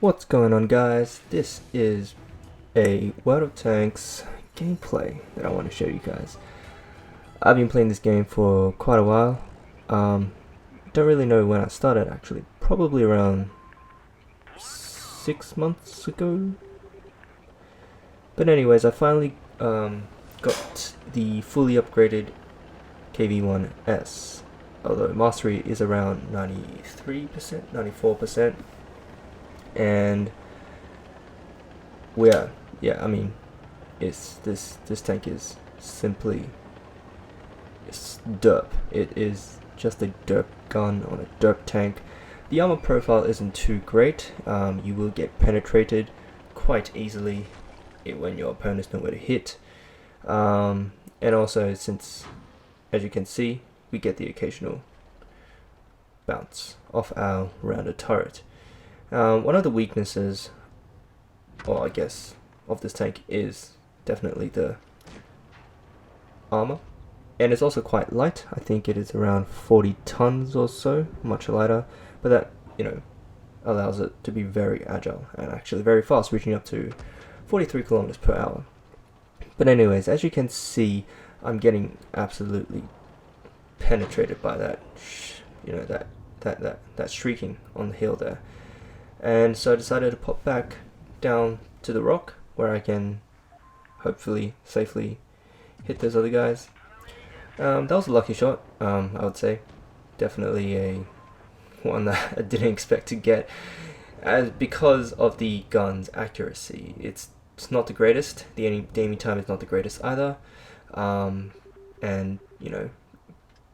What's going on, guys? This is a World of Tanks gameplay that I want to show you guys. I've been playing this game for quite a while. Don't really know when I started actually. Probably around 6 months ago. But anyways, I finally got the fully upgraded KV1S. Although mastery is around 93%, 94%. And I mean, this tank is simply, it's derp. It is just a derp gun on a derp tank. The armor profile isn't too great. You will get penetrated quite easily when your opponents know where to hit. And also, since, as you can see, we get the occasional bounce off our rounded turret. One of the weaknesses, or I guess, of this tank is definitely the armor, and it's also quite light. I think it is around 40 tons or so, much lighter, but that, allows it to be very agile and actually very fast, reaching up to 43 kilometers per hour. But anyways, as you can see, I'm getting absolutely penetrated by that, that streaking on the hill there. And so I decided to pop back down to the rock where I can hopefully safely hit those other guys. That was a lucky shot, I would say. Definitely a one that I didn't expect to get, because of the gun's accuracy. It's not the greatest. The aiming time is not the greatest either. And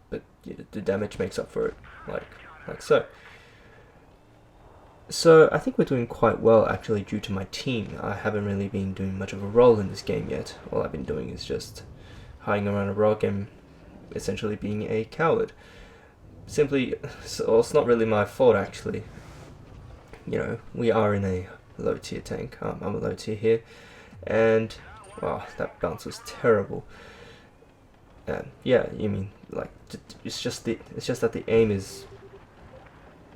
but the damage makes up for it, like so. So I think we're doing quite well actually due to my team. I haven't really been doing much of a role in this game yet. All I've been doing is just hiding around a rock and essentially being a coward. Simply, so it's not really my fault actually. We are in a low tier tank. I'm a low tier here, and wow, that bounce was terrible. And yeah, it's just that the aim is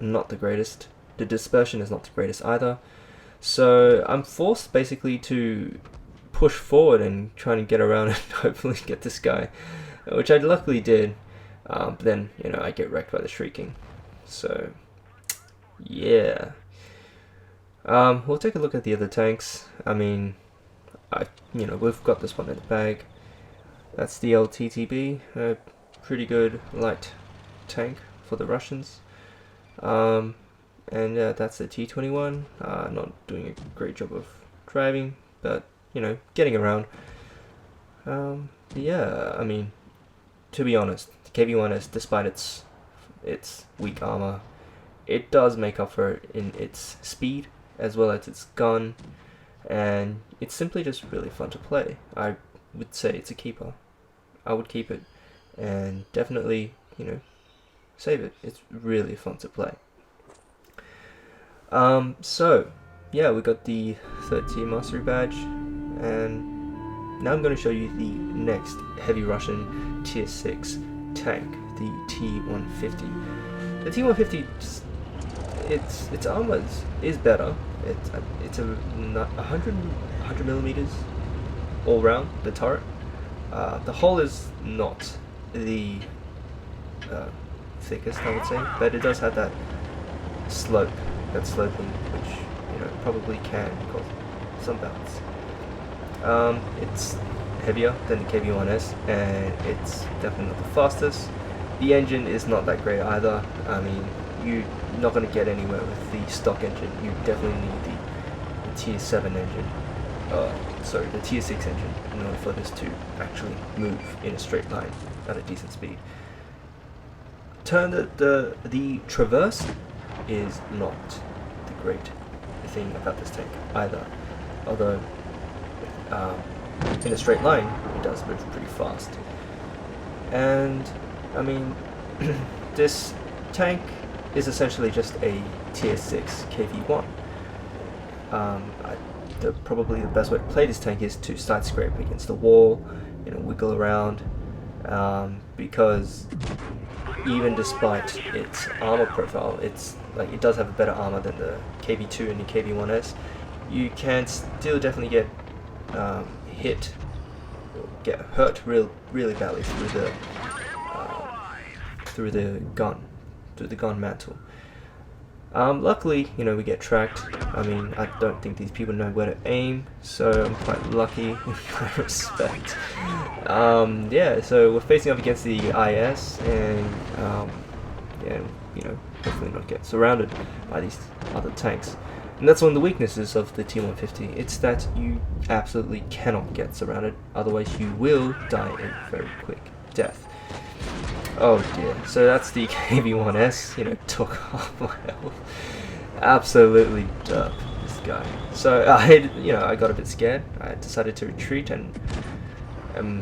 not the greatest. The dispersion is not the greatest either, so I'm forced basically to push forward and try and get around and hopefully get this guy, which I luckily did, but then I get wrecked by the shrieking. So yeah, we'll take a look at the other tanks. I mean, we've got this one in the bag. That's the LTTB, a pretty good light tank for the Russians. And that's the T21, not doing a great job of driving, but getting around. Yeah, I mean, to be honest, the KV1S, despite its weak armor, it does make up for it in its speed as well as its gun, and it's simply just really fun to play. I would say it's a keeper. I would keep it, and definitely save it. It's really fun to play. So yeah, we got the 3rd tier mastery badge, and now I'm going to show you the next heavy Russian tier 6 tank, the T150. The T150, its armor is better. It's a 100 millimeters all round, the turret. The hull is not the thickest, I would say, but it does have that slope. That sloping, which probably can cause some bounce. It's heavier than the KV1S, and it's definitely not the fastest. The engine is not that great either. I mean, you're not going to get anywhere with the stock engine. You definitely need the tier 7 engine. The tier 6 engine in order for this to actually move in a straight line at a decent speed. The traverse is not the great thing about this tank either, although in a straight line it does move pretty fast. And I mean, this tank is essentially just a tier 6 KV1. Probably the best way to play this tank is to side scrape against the wall, wiggle around, because even despite its armor profile, it's like it does have a better armor than the KV2 and the KV1S, you can still definitely get hit, or get hurt really badly through the gun mantle. Luckily, you know, we get tracked. I mean, I don't think these people know where to aim, so I'm quite lucky in that respect. Yeah, so we're facing up against the IS, and yeah, you know, hopefully not get surrounded by these other tanks. And that's one of the weaknesses of the T150. It's that you absolutely cannot get surrounded, otherwise you will die a very quick death. Oh dear, so that's the KV1S, you know, took half my health. Absolutely derp, this guy. So I got a bit scared. I decided to retreat and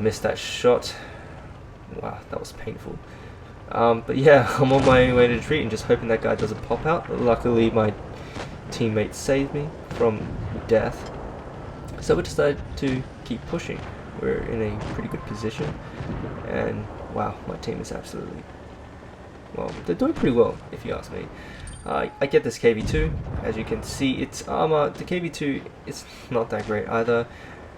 missed that shot. Wow, that was painful. But yeah, I'm on my way to retreat and just hoping that guy doesn't pop out. Luckily, my teammate saved me from death. So we decided to keep pushing. We're in a pretty good position, and wow, my team is absolutely, well, they're doing pretty well, if you ask me. I get this KV2. As you can see, its armor, the KV2, it's not that great either.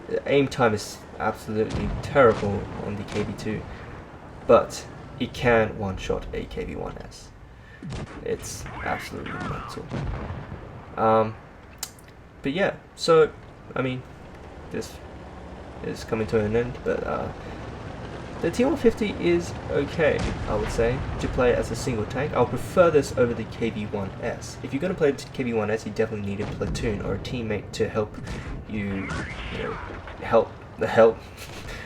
The aim time is absolutely terrible on the KV2, but it can one-shot a KV1S. It's absolutely mental. But yeah, so, I mean, this is coming to an end, but the T150 is okay, I would say, to play as a single tank. I'll prefer this over the KV1S. If you're going to play the KV1S, you definitely need a platoon or a teammate to help you, help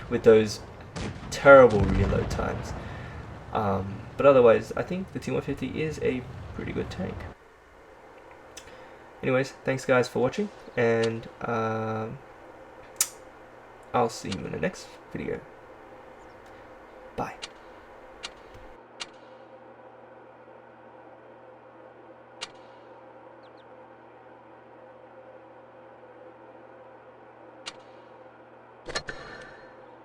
with those terrible reload times. But otherwise, I think the T150 is a pretty good tank. Anyways, thanks guys for watching, and I'll see you in the next video. Bye.